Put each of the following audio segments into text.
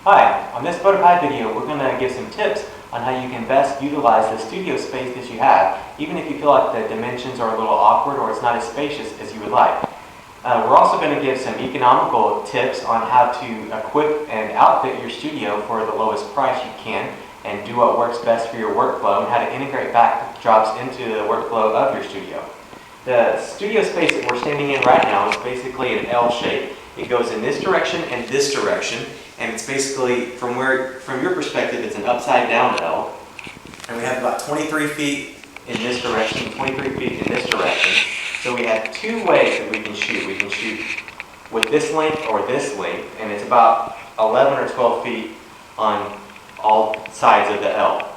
Hi, on this prototype video we're going to give some tips on how you can best utilize the studio space that you have, even if you feel like the dimensions are a little awkward or it's not as spacious as you would like. We're also going to give some economical tips on how to equip and outfit your studio for the lowest price you can and do what works best for your workflow and how to integrate backdrops into the workflow of your studio. The studio space that we're standing in right now is basically an L shape. It goes in this direction and this direction, and it's basically, from your perspective, it's an upside down L. And we have about 23 feet in this direction, 23 feet in this direction. So we have two ways that we can shoot. We can shoot with this length or this length, and it's about 11 or 12 feet on all sides of the L.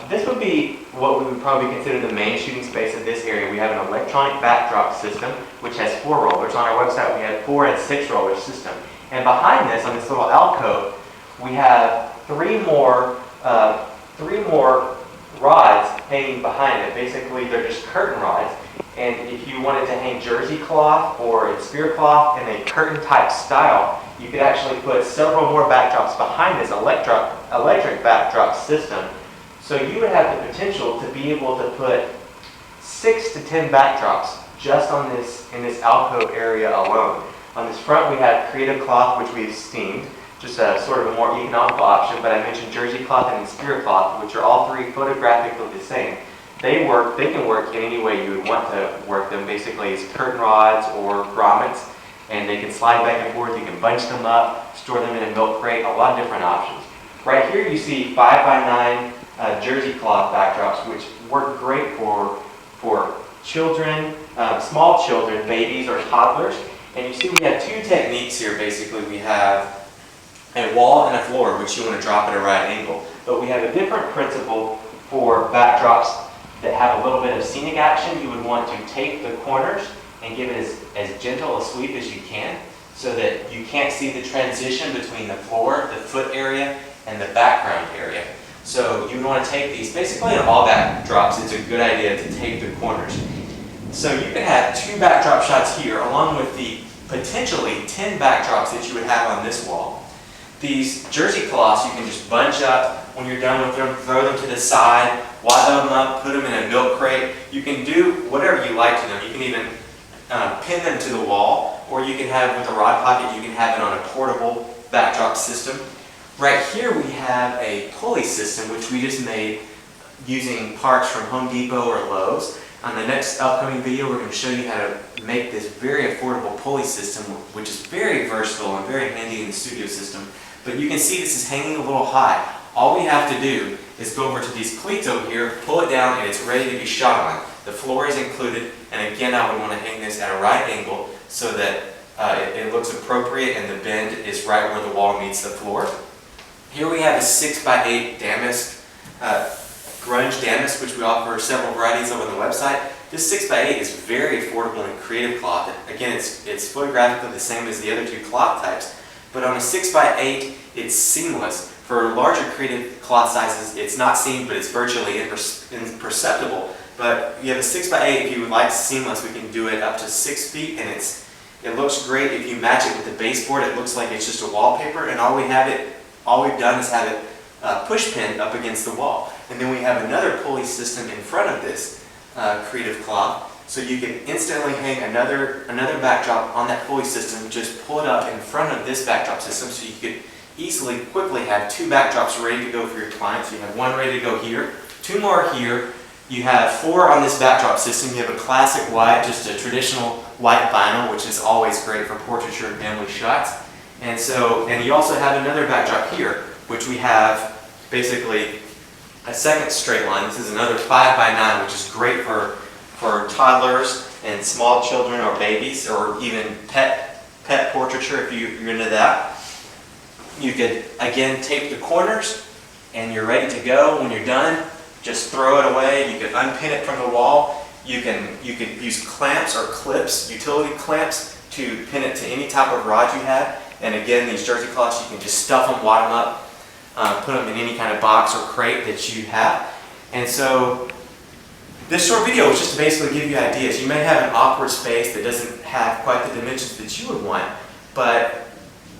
This would be what we would probably consider the main shooting space of this area. We have an electronic backdrop system, which has 4 rollers. On our website, we have 4 and 6 roller system. And behind this, on this little alcove, we have three more rods hanging behind it. Basically, they're just curtain rods. And if you wanted to hang jersey cloth or a spear cloth in a curtain type style, you could actually put several more backdrops behind this electric backdrop system. So you would have the potential to be able to put 6 to 10 backdrops just on in this alcove area alone. On this front, we have creative cloth, which we've steamed, just a sort of a more economical option. But I mentioned jersey cloth and spear cloth, which are all three photographically the same. They can work in any way you would want to work them. Basically, as curtain rods or grommets, and they can slide back and forth. You can bunch them up, store them in a milk crate. A lot of different options. Right here, you see 5x9. Jersey cloth backdrops, which work great for children, small children, babies or toddlers. And you see we have 2 techniques here. Basically, we have a wall and a floor, which you want to drop at a right angle. But we have a different principle for backdrops that have a little bit of scenic action. You would want to take the corners and give it as gentle a sweep as you can, so that you can't see the transition between the floor, the foot area, and the background area. So you would want to take these, basically in all backdrops, it's a good idea to take the corners. So you can have 2 backdrop shots here, along with the potentially 10 backdrops that you would have on this wall. These jersey cloths you can just bunch up. When you're done with them, throw them to the side, wad them up, put them in a milk crate. You can do whatever you like to them. You can even pin them to the wall, or you can have, with a rod pocket, you can have it on a portable backdrop system. Right here we have a pulley system, which we just made using parts from Home Depot or Lowe's. On the next upcoming video, we're going to show you how to make this very affordable pulley system, which is very versatile and very handy in the studio system. But you can see this is hanging a little high. All we have to do is go over to these cleats over here, pull it down, and it's ready to be shot on. The floor is included, and again, I would want to hang this at a right angle so that it looks appropriate and the bend is right where the wall meets the floor. Here we have a 6x8 damask, grunge damask, which we offer several varieties of on the website. This 6x8 is very affordable in creative cloth. Again, it's photographically the same as the other 2 cloth types, but on a 6x8, it's seamless. For larger creative cloth sizes, it's not seamed, but it's virtually imperceptible. But you have a 6x8, if you would like seamless, we can do it up to 6 feet, and it looks great. If you match it with the baseboard, it looks like it's just a wallpaper, and all we've done is have it push pinned up against the wall. And then we have another pulley system in front of this creative cloth, so you can instantly hang another backdrop on that pulley system. Just pull it up in front of this backdrop system, so you could easily, quickly have 2 backdrops ready to go for your clients. You have 1 ready to go here, 2 more here. You have 4 on this backdrop system. You have a classic white, just a traditional white vinyl, which is always great for portraiture and family shots. And you also have another backdrop here, which we have basically a second straight line. This is another 5x9, which is great for toddlers and small children or babies, or even pet portraiture if you're into that. You could, again, tape the corners, and you're ready to go. When you're done, just throw it away. You could unpin it from the wall. You could use clamps or clips, utility clamps, to pin it to any type of rod you have. And again, these jersey cloths, you can just stuff them, wad them up, put them in any kind of box or crate that you have. And so this short video is just to basically give you ideas. You may have an awkward space that doesn't have quite the dimensions that you would want, but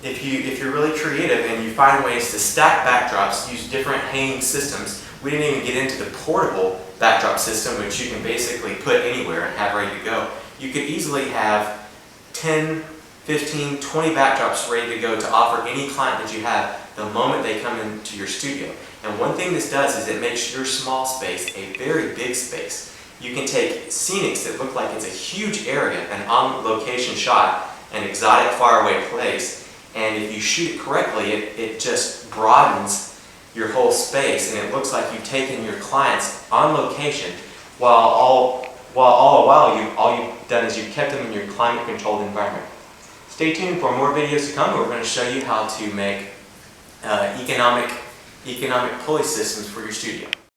if you're really creative and you find ways to stack backdrops, use different hanging systems. We didn't even get into the portable backdrop system, which you can basically put anywhere and have ready to go. You could easily have 10, 15, 20 backdrops ready to go to offer any client that you have the moment they come into your studio. And one thing this does is it makes your small space a very big space. You can take scenics that look like it's a huge area, an on-location shot, an exotic faraway place, and if you shoot it correctly, it just broadens your whole space, and it looks like you've taken your clients on location while all the while all you've done is you've kept them in your climate-controlled environment. Stay tuned for more videos to come. We're going to show you how to make economic pulley systems for your studio.